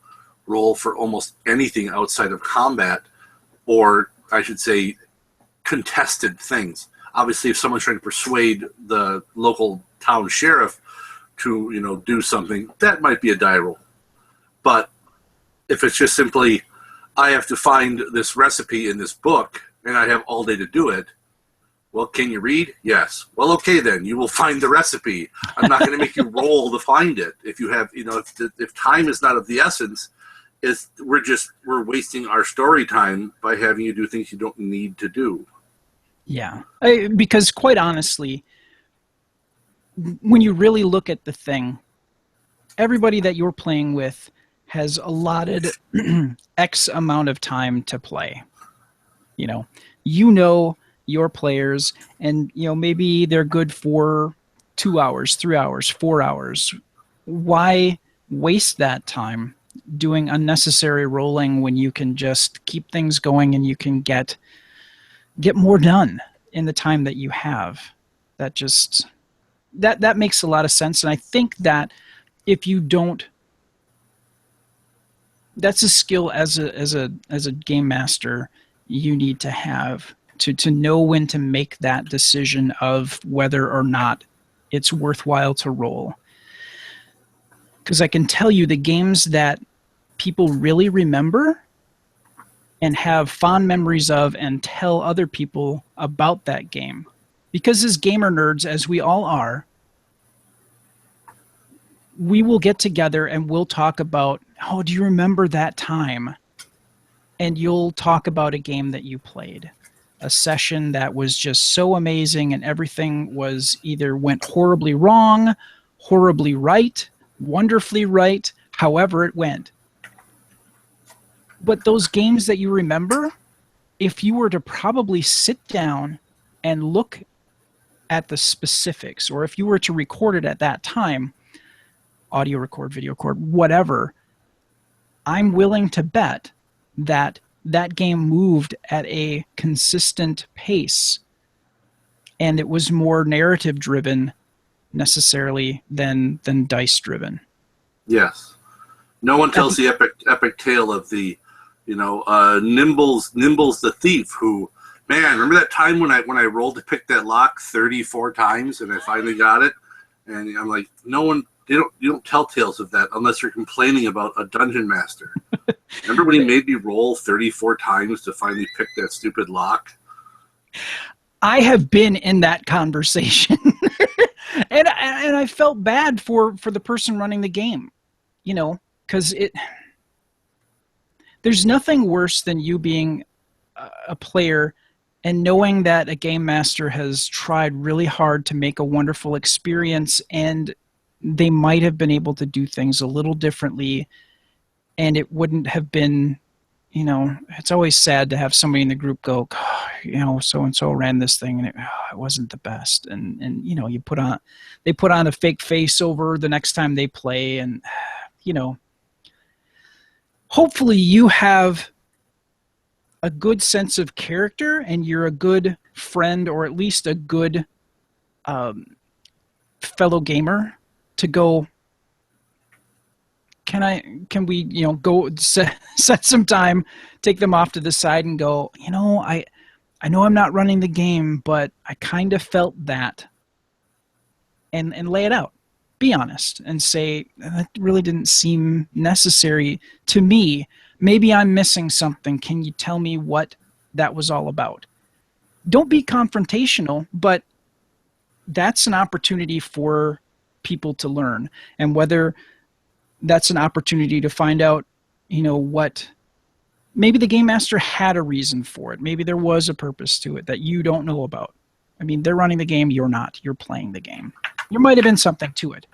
roll for almost anything outside of combat, or I should say contested things. Obviously, if someone's trying to persuade the local town sheriff to do something, that might be a die roll. But if it's just simply I have to find this recipe in this book and I have all day to do it, well, can you read? Yes. Well, okay then. You will find the recipe. I'm not going to make you roll to find it. If you have, if time is not of the essence, we're wasting our story time by having you do things you don't need to do. Yeah, because quite honestly, when you really look at the thing, everybody that you're playing with has allotted X amount of time to play. Your players, and maybe they're good for 2 hours, 3 hours, 4 hours. Why waste that time doing unnecessary rolling when you can just keep things going and you can get more done in the time that you have? That makes a lot of sense. And I think that if you don't, that's a skill as a game master you need to have to know when to make that decision of whether or not it's worthwhile to roll. Because I can tell you the games that people really remember and have fond memories of and tell other people about that game. Because as gamer nerds, as we all are, we will get together and we'll talk about, oh, do you remember that time? And you'll talk about a game that you played. A session that was just so amazing and everything was either went horribly wrong, horribly right, wonderfully right, however it went. But those games that you remember, if you were to probably sit down and look at the specifics, or if you were to record it at that time, audio record, video record, whatever, I'm willing to bet that that game moved at a consistent pace, and it was more narrative driven necessarily than dice driven. Yes. No one tells the epic tale of the, Nimbles the thief, who, man, remember that time when I rolled to pick that lock 34 times and I finally got it? And I'm like, you don't tell tales of that unless you're complaining about a dungeon master. Remember when he made me roll 34 times to finally pick that stupid lock? I have been in that conversation. and I felt bad for the person running the game, because there's nothing worse than you being a player and knowing that a game master has tried really hard to make a wonderful experience, and they might have been able to do things a little differently, and it wouldn't have been, it's always sad to have somebody in the group go, so-and-so ran this thing and it wasn't the best. And they put on a fake face over the next time they play. And, hopefully you have a good sense of character and you're a good friend, or at least a good fellow gamer to go, can we go set some time, take them off to the side and go, I know I'm not running the game, but I kind of felt that, and lay it out. Be honest and say, that really didn't seem necessary to me. Maybe I'm missing something. Can you tell me what that was all about? Don't be confrontational, but that's an opportunity for people to learn. And whether that's an opportunity to find out, what maybe the game master had a reason for it. Maybe there was a purpose to it that you don't know about. I mean, they're running the game, you're not. You're playing the game. There might have been something to it.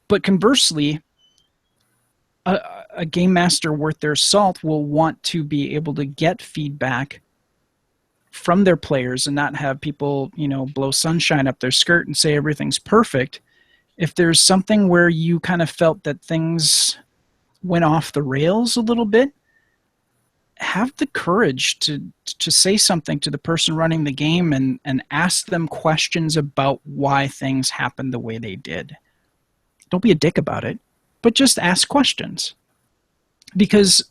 But conversely, a game master worth their salt will want to be able to get feedback from their players and not have people, blow sunshine up their skirt and say everything's perfect. If there's something where you kind of felt that things went off the rails a little bit, have the courage to say something to the person running the game and ask them questions about why things happened the way they did. Don't be a dick about it, but just ask questions, because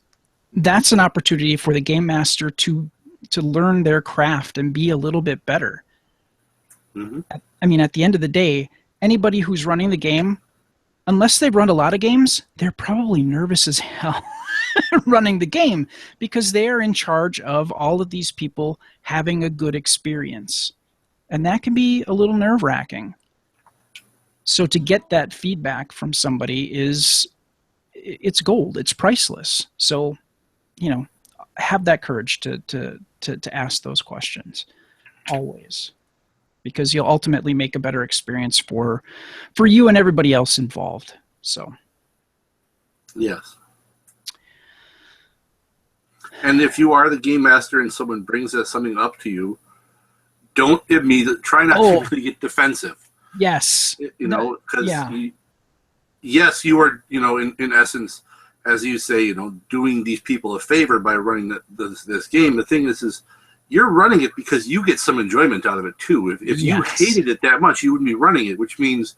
that's an opportunity for the game master to learn their craft and be a little bit better. Mm-hmm. I mean, at the end of the day, anybody who's running the game, unless they've run a lot of games, they're probably nervous as hell running the game, because they are in charge of all of these people having a good experience. And that can be a little nerve-wracking. So to get that feedback from somebody it's gold. It's priceless. So, have that courage to ask those questions always, because you'll ultimately make a better experience for you and everybody else involved. So, yes. And if you are the game master and someone brings something up to you, don't immediately try not to really get defensive. Yes. Because yes, you are, in essence, as you say, doing these people a favor by running this game. The thing is you're running it because you get some enjoyment out of it too. If you hated it that much, you wouldn't be running it, which means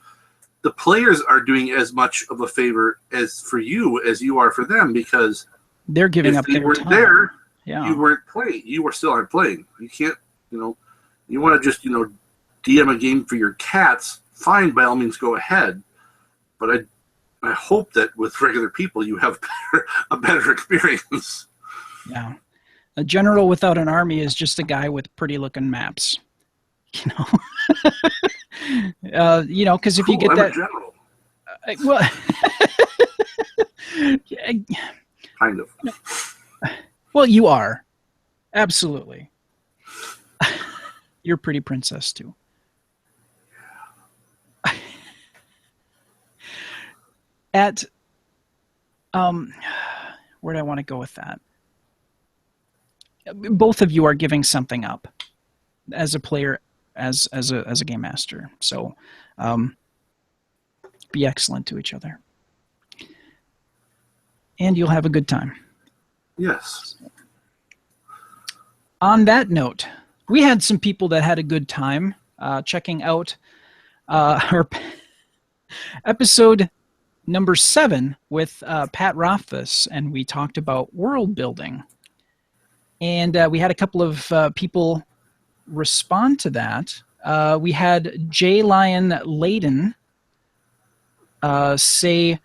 the players are doing as much of a favor as for you as you are for them, because they're giving up their time. If they weren't there, you weren't playing. You still aren't playing. You can't, you want to just, DM a game for your cats, fine, by all means go ahead. But I hope that with regular people you have a better experience. Yeah. A general without an army is just a guy with pretty looking maps. Because if you get that... I'm a general. Kind of. Well, you are. Absolutely. You're a pretty princess, too. Where do I want to go with that? both of you are giving something up as a player, as a game master. So be excellent to each other, and you'll have a good time. Yes. On that note, we had some people that had a good time checking out our episode number 7 with Pat Rothfuss, and we talked about world building. And we had a couple of people respond to that. We had J. Lion Layden say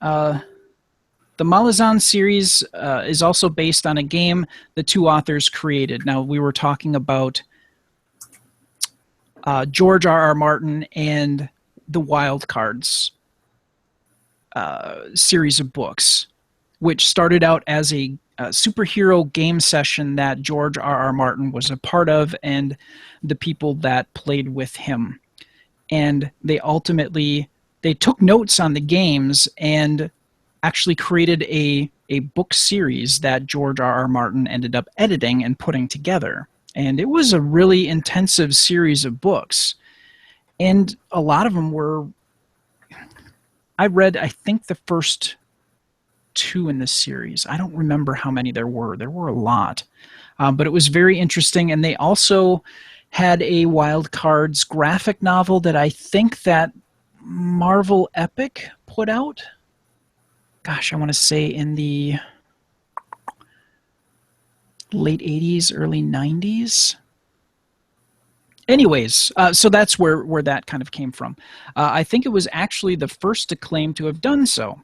the Malazan series is also based on a game the two authors created. Now, we were talking about George R.R. Martin and the Wild Cards series of books, which started out as a superhero game session that George R.R. Martin was a part of, and the people that played with him. And they ultimately, they took notes on the games and actually created a book series that George R.R. Martin ended up editing and putting together. And it was a really intensive series of books. And a lot of them were, I read, I think, the first 2 in this series. I don't remember how many there were. There were a lot. But it was very interesting. And they also had a Wild Cards graphic novel that I think that Marvel Epic put out. Gosh, I want to say in the late 80s, early 90s. Anyways, so that's where that kind of came from. I think it was actually the first to claim to have done so.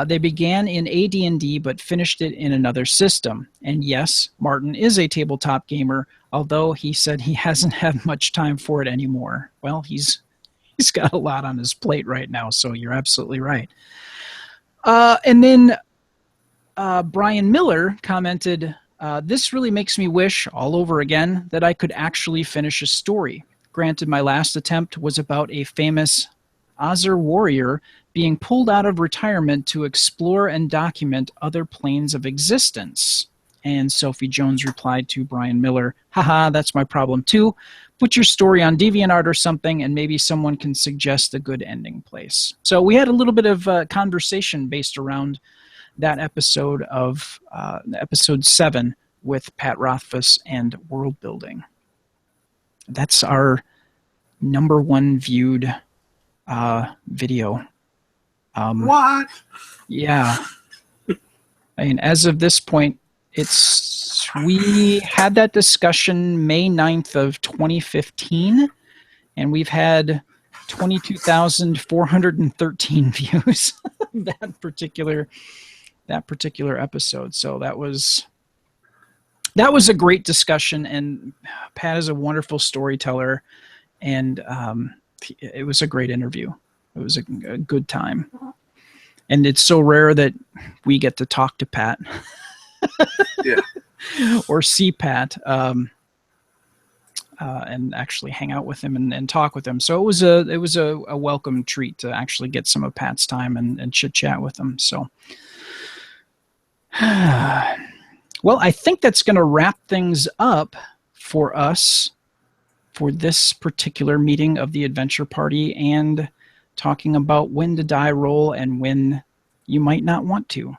They began in AD&D but finished it in another system. And yes, Martin is a tabletop gamer, although he said he hasn't had much time for it anymore. Well, he's got a lot on his plate right now, so you're absolutely right. And then Brian Miller commented, this really makes me wish all over again that I could actually finish a story. Granted, my last attempt was about a famous Azur warrior being pulled out of retirement to explore and document other planes of existence. And Sophie Jones replied to Brian Miller, haha, that's my problem too. Put your story on DeviantArt or something, and maybe someone can suggest a good ending place. So we had a little bit of conversation based around that episode of episode 7 with Pat Rothfuss and world building. That's our number 1 viewed video. What? Yeah. I mean, as of this point, we had that discussion May 9th of 2015, and we've had 22,413 views that particular episode. So that was a great discussion, and Pat is a wonderful storyteller, and it was a great interview. It was a good time, and it's so rare that we get to talk to Pat. Yeah. Or see Pat and actually hang out with him and talk with him. So it was a welcome treat to actually get some of Pat's time and chit chat with him. So, well, I think that's going to wrap things up for us for this particular meeting of the Adventure Party and talking about when to die roll and when you might not want to.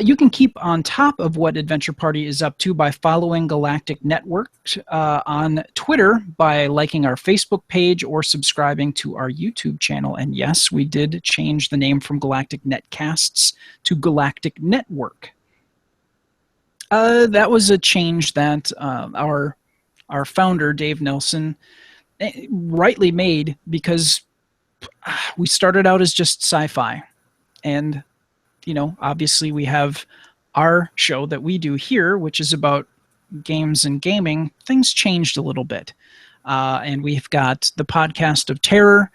You can keep on top of what Adventure Party is up to by following Galactic Network on Twitter, by liking our Facebook page, or subscribing to our YouTube channel. And yes, we did change the name from Galactic Netcasts to Galactic Network. That was a change that our founder, Dave Nelson, rightly made, because we started out as just sci-fi. And obviously we have our show that we do here, which is about games and gaming. Things changed a little bit. And we've got the Podcast of Terror,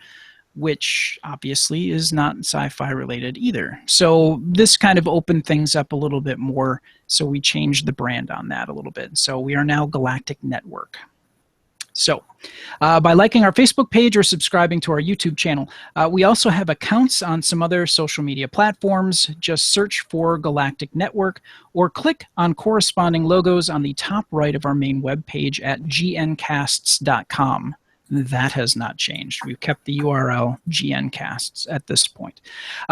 which obviously is not sci-fi related either. So this kind of opened things up a little bit more. So we changed the brand on that a little bit. So we are now Galactic Network. So by liking our Facebook page or subscribing to our YouTube channel. We also have accounts on some other social media platforms. Just search for Galactic Network or click on corresponding logos on the top right of our main webpage at gncasts.com. That has not changed. We've kept the URL GNcasts at this point.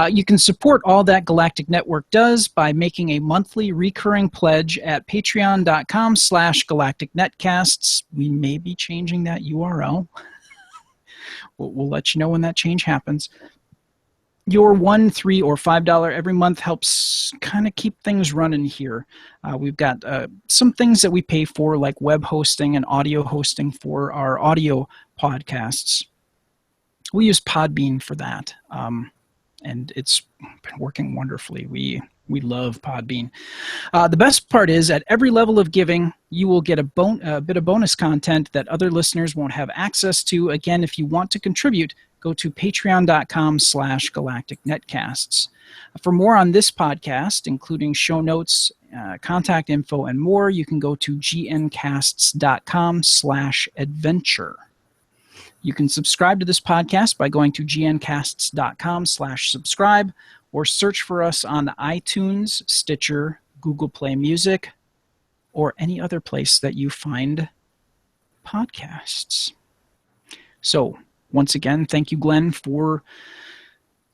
You can support all that Galactic Network does by making a monthly recurring pledge at patreon.com/galacticnetcasts. We may be changing that URL. We'll let you know when that change happens. Your $1, $3, or $5 every month helps kind of keep things running here. We've got some things that we pay for, like web hosting and audio hosting for our audio podcasts. We use Podbean for that, and it's been working wonderfully. We love Podbean. The best part is, at every level of giving, you will get a bit of bonus content that other listeners won't have access to. Again, if you want to contribute, go to patreon.com/galacticnetcasts. For more on this podcast, including show notes, contact info, and more, you can go to gncasts.com/adventure. You can subscribe to this podcast by going to gncasts.com/subscribe or search for us on iTunes, Stitcher, Google Play Music, or any other place that you find podcasts. So, once again, thank you, Glenn, for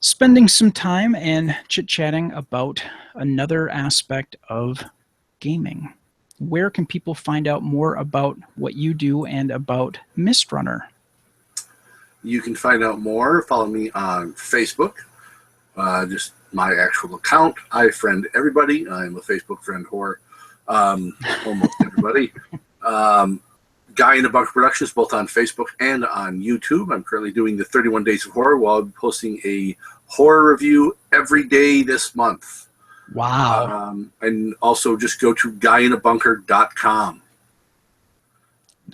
spending some time and chit-chatting about another aspect of gaming. Where can people find out more about what you do and about Mistrunner? You can find out more. Follow me on Facebook. Just my actual account. I friend everybody. I'm a Facebook friend whore. Almost everybody. Guy in a Bunker Productions, both on Facebook and on YouTube. I'm currently doing the 31 Days of Horror while I'm posting a horror review every day this month. Wow. And also just go to guyinabunker.com.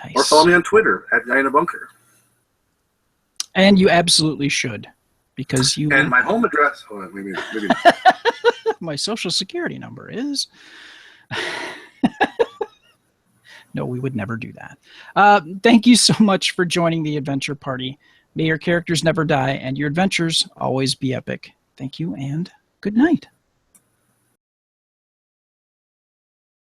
Nice. Or follow me on Twitter at guyinabunker. And you absolutely should, because you... And my home address... Oh, maybe not. My social security number is... No, we would never do that. Thank you so much for joining the adventure party. May your characters never die and your adventures always be epic. Thank you and good night.